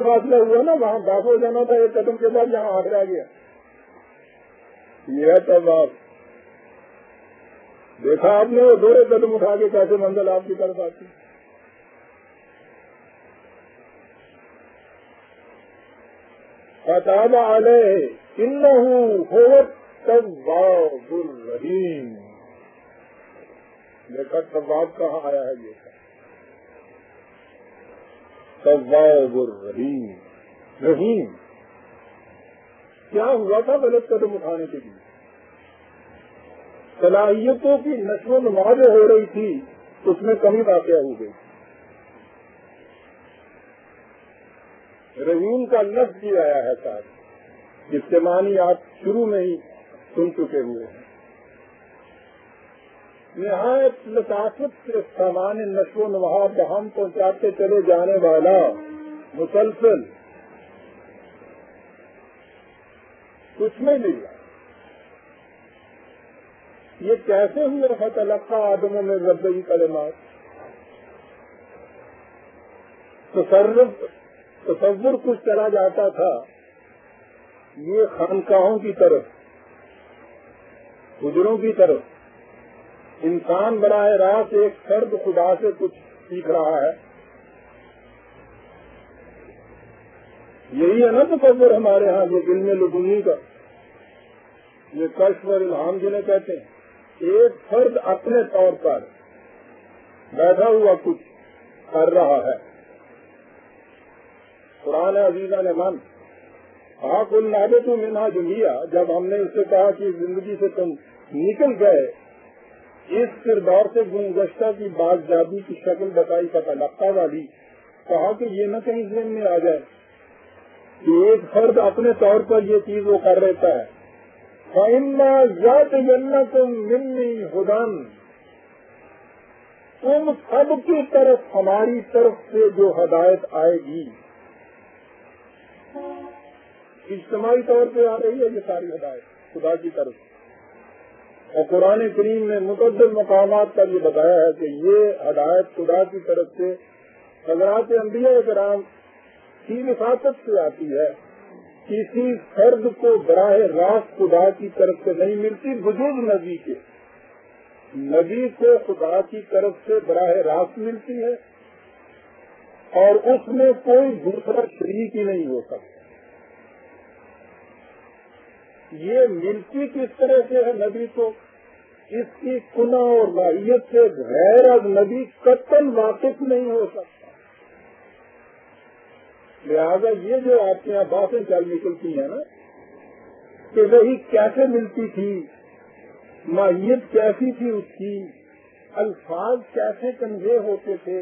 فاصلہ ہوا نا وہاں باف ہو جانا تھا، ایک قدم کے بعد یہاں ہاتھ رہ گیا. یہ طواف دیکھا آپ نے، وہ دوڑے قدم اٹھا کے کیسے منزل آپ کی طرف آتی. فتاب علیہ انہ هو التواب الرحیم. دیکھا طواف کہاں آیا ہے، یہ تواب الرحیم. رحیم کیا ہوا تھا غلط قدم اٹھانے کے لیے؟ صلاحیتوں کی نشو و نما جو ہو رہی تھی اس میں کمی واقع ہو گئی. رحیم کا لفظ بھی آیا ہے صاحب، جس کے معنی آپ شروع میں ہی سن چکے ہوئے ہیں. نہایت لطافت سے سامان نشو و نما بہم پہنچاتے چلے جانے والا مسلسل کچھ نہیں مل رہا. یہ کیسے ہوا فتلقى آدم من ربه کلمات؟ تصور کچھ چلا جاتا تھا یہ خانقاہوں کی طرف، حجروں کی طرف. انسان براہ راست ایک فرد خدا سے کچھ سیکھ رہا ہے. یہی ہے نا تصور ہمارے ہاں یہ علم لدنی کا، یہ کشف اور الہام جنہیں کہتے ہیں. ایک فرد اپنے طور پر بیٹھا ہوا کچھ کر رہا ہے. قرآن عزیزہ نے من آپ النابت منہا جمعیہ، جب ہم نے اس سے کہا کہ زندگی سے تم نکل گئے، اس کردار سے گزشتہ کی بازیابی کی شکل بتائی فتلقى والی، کہا کہ یہ نہ کہیں ذہن میں آ جائے کہ ایک فرد اپنے طور پر یہ چیز وہ کر لیتا ہے. فَإِمَّا يَأْتِيَنَّكُم مِّنِّي هُدًى، تم سب کی طرف ہماری طرف سے جو ہدایت آئے گی، اجتماعی طور پہ آ رہی ہے یہ ساری ہدایت خدا کی طرف. اور قرآن کریم نے متعدد مقامات پر یہ بتایا ہے کہ یہ ہدایت خدا کی طرف سے حضرات انبیاء کرام کی وساطت سے آتی ہے. کسی فرد کو براہ راست خدا کی طرف سے نہیں ملتی بجز نبی کے. نبی کو خدا کی طرف سے براہ راست ملتی ہے اور اس میں کوئی دوسرا شریک ہی نہیں ہو سکتا. یہ ملتی کس طرح سے ہے نبی کو؟ اس کی کنہ اور ماہیت سے غیر از نبی قطعاً واقف نہیں ہو سکتا. لہذا یہ جو آپ کے یہاں باتیں چل نکلتی ہیں نا کہ وہی کیسے ملتی تھی، ماہیت کیسی تھی اس کی، الفاظ کیسے کنوے ہوتے تھے،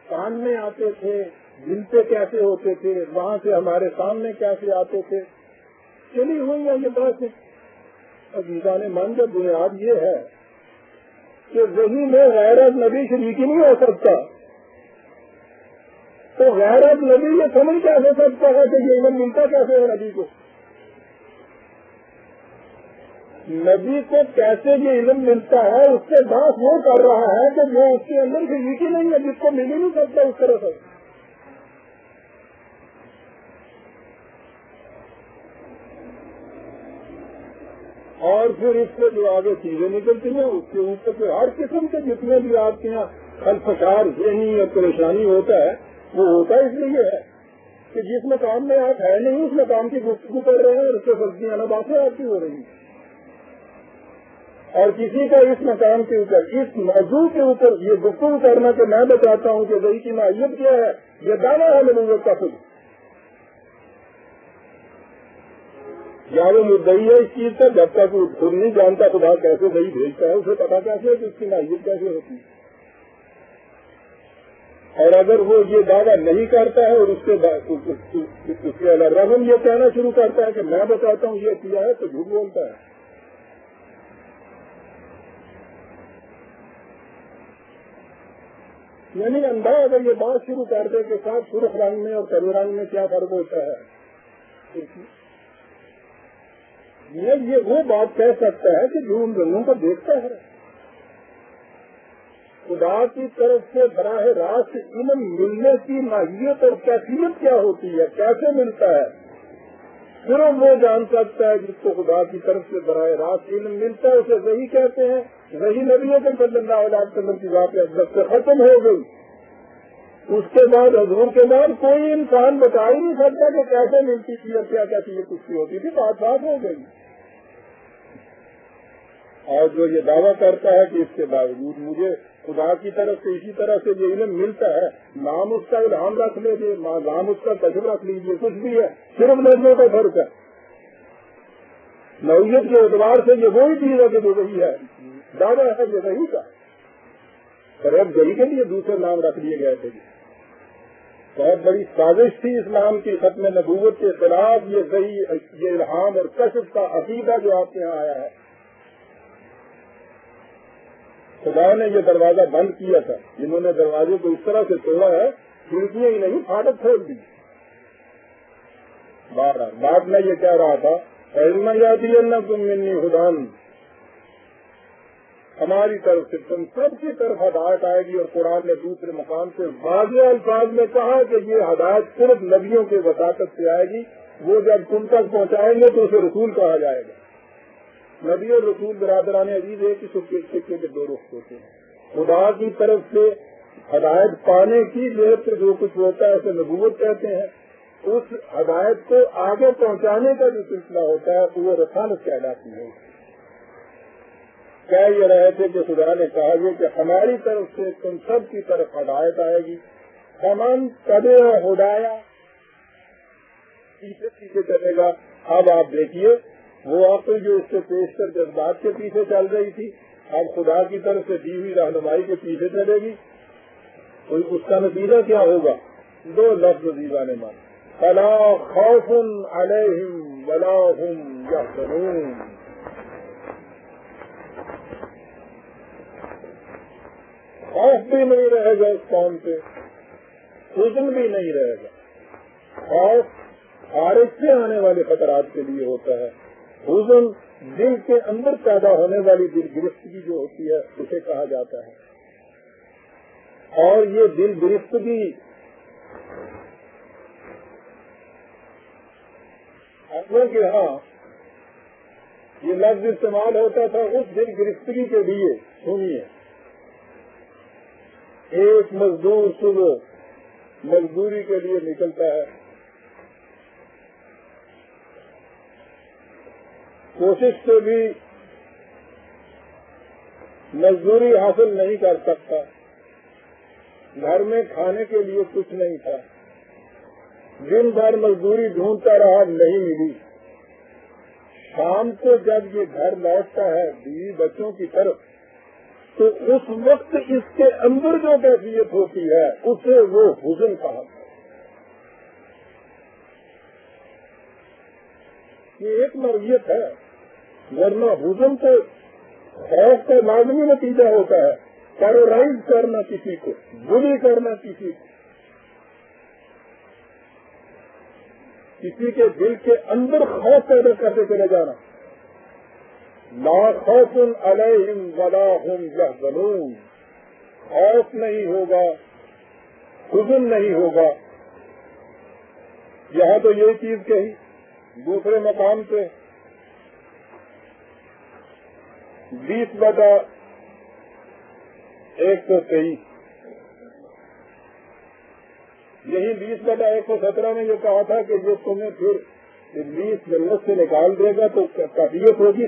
کان میں آتے تھے، دل پہ کیسے ہوتے تھے، وہاں سے ہمارے سامنے کیسے آتے تھے، چلی ہوئی ہے یہ باتیں. عزیزان من کا بنیاد یہ ہے کہ وہی میں غیر نبی شریک ہی نہیں ہو سکتا. تو غیر نبی یہ سمجھ کیسے سکتا ہے کہ یہ علم ملتا کیسے ہے نبی کو؟ نبی کو کیسے یہ علم ملتا ہے؟ اس سے بات وہ کر رہا ہے کہ وہ اس کے اندر شریک ہی نہیں ہے، جس کو مل ہی نہیں سکتا اس طرح سے. اور پھر اس سے جو آگے چیزیں نکلتی ہیں اس کے اوپر سے ہر قسم کے جتنے بھی آپ کے یہاں خلفشار ذہنی اور پریشانی ہوتا ہے وہ ہوتا اس لیے ہے کہ جس مقام میں آپ ہے نہیں اس مقام کی گفتگو کر رہے ہیں اور اس سے فرضیاں باتیں آپ کی ہو رہی ہیں. اور کسی کا اس مقام کے اوپر اس موضوع کے اوپر یہ گفتگو کرنا کہ میں بتاتا ہوں کہ وہی کی ماہیت کیا ہے، یہ دعویٰ ہے نبوت کا خود. یا وہ مدعی ہے اس چیز کا جب تک وہ خود نہیں جانتا خدا کیسے وہی بھیجتا ہے، اسے پتا کیسے ہے کہ اس کی ماہیت کیسے ہوتی ہے. اور اگر وہ یہ دعویٰ نہیں کرتا ہے اور اس کے علاوہ یہ کہنا شروع کرتا ہے کہ میں بتاتا ہوں یہ کیا ہے تو جھوٹ بولتا ہے. یعنی اندھا اگر یہ بات شروع کر دے کہ صاحب سرخ رنگ میں اور کلے رنگ میں کیا فرق ہوتا ہے، یہ وہ بات کہہ سکتا ہے کہ جو ان رنگوں کو دیکھتا ہے. خدا کی طرف سے براہ راست علم ملنے کی ماہیت اور کیفیت کیا ہوتی ہے، کیسے ملتا ہے، صرف وہ جان سکتا ہے جس کو خدا کی طرف سے براہ راست علم ملتا ہے، اسے وہی کہتے ہیں۔ وہی نبیوں کے صلی اللہ علیہ وسلم کی ذات اقدس سے ختم ہو گئی، اس کے بعد حضور کے بعد کوئی انسان بتا ہی نہیں سکتا کہ کیسے ملتی تھی اور کیا کیا چیزیں کچھ ہوتی تھی، بات ہو گئی۔ اور جو یہ دعویٰ کرتا ہے کہ اس کے باوجود مجھے خدا کی طرف سے اسی طرح سے یہ علم ملتا ہے، نام اس کا الہام رکھ لیجیے، نام اس کا تجربہ رکھ لیجیے، کچھ بھی ہے، صرف لفظوں کا فرق ہے۔ نوعیت کے اعتبار سے یہ وہی چیز ہے کہ جو وہی ہے، دعویٰ ہے یہ وہی کا، پر اب وہی کے لیے دوسرے نام رکھ دیے گئے تھے۔ بہت بڑی سازش تھی اسلام کی ختم نبوت کے خلاف یہ وہی، یہ الہام اور کشف کا عقیدہ جو آپ کے یہاں آیا ہے۔ خدا نے یہ دروازہ بند کیا تھا، جنہوں نے دروازے کو اس طرح سے توڑا ہے، کھڑکیاں ہی نہیں پھاٹک کھول دی۔ بات میں یہ کہہ رہا تھا تم منی ہدان، ہماری طرف سے تم سب کی طرف ہدایت آئے گی، اور قرآن نے دوسرے مقام سے واضح الفاظ میں کہا کہ یہ ہدایت صرف نبیوں کے وساطت سے آئے گی، وہ جب تم تک پہنچائیں گے تو اسے رسول کہا جائے گا۔ نبی اور رسول برادران عزیز ایک ہی سکے کے دو رخ ہوتے ہیں۔ خدا کی طرف سے ہدایت پانے کی جہت سے جو کچھ ہوتا ہے اسے نبوت کہتے ہیں، اس ہدایت کو آگے پہنچانے کا جو سلسلہ ہوتا ہے وہ رسالت کہلاتی ہے۔ کہہ یہ رہے تھے کہ خدا نے کہا یہ کہ ہماری طرف سے تم سب کی طرف ہدایت آئے گی، ہمن کدے ہدایا، پیچھے پیچھے چلے گا۔ اب آپ دیکھیے وہ عقل جو اس سے پیشتر جذبات کے پیچھے چل رہی تھی، اب خدا کی طرف سے دی ہوئی رہنمائی کے پیچھے چلے گی، تو اس کا نتیجہ کیا ہوگا؟ دو لفظ عزیزا نے مان، فلا خوف علیہم ولا هم یحزنون، خوف بھی نہیں رہے گا اس قوم پہ، حزن بھی نہیں رہے گا۔ خوف خارج سے آنے والے خطرات کے لیے ہوتا ہے، حزن دل کے اندر پیدا ہونے والی دل گرفتگی جو ہوتی ہے اسے کہا جاتا ہے۔ اور یہ دل گرفتگی اپنوں کے ہاں یہ لفظ استعمال ہوتا تھا اس دل گرفتگی کے لیے۔ سنیے، ایک مزدور صبح مزدوری کے لیے نکلتا ہے، کوشش سے بھی مزدوری حاصل نہیں کر سکتا، گھر میں کھانے کے لیے کچھ نہیں تھا، دن بھر مزدوری ڈھونڈتا رہا، نہیں ملی۔ شام کو جب یہ گھر لوٹتا ہے بیوی بچوں کی طرف، تو اس وقت اس کے اندر جو کیفیت ہوتی ہے اسے وہ حزن کہا۔ یہ ایک نوعیت ہے، ورنہ حزن تو خوف کا لازمی نتیجہ ہوتا ہے، ٹیرورائز کرنا کسی کو، بلی کرنا کسی کو، کسی کے دل کے اندر خوف پیدا کرتے چلے جانا۔ لا خوف علیہم ولا هم یحزنون، خوف نہیں ہوگا، حزن نہیں ہوگا۔ یہاں تو یہ چیز کہی، دوسرے مقام پہ 20/123، یہی 20/117 میں یہ کہا تھا کہ جو تمہیں پھر 20 جنت سے نکال دے گا تو طبیعت ہوگی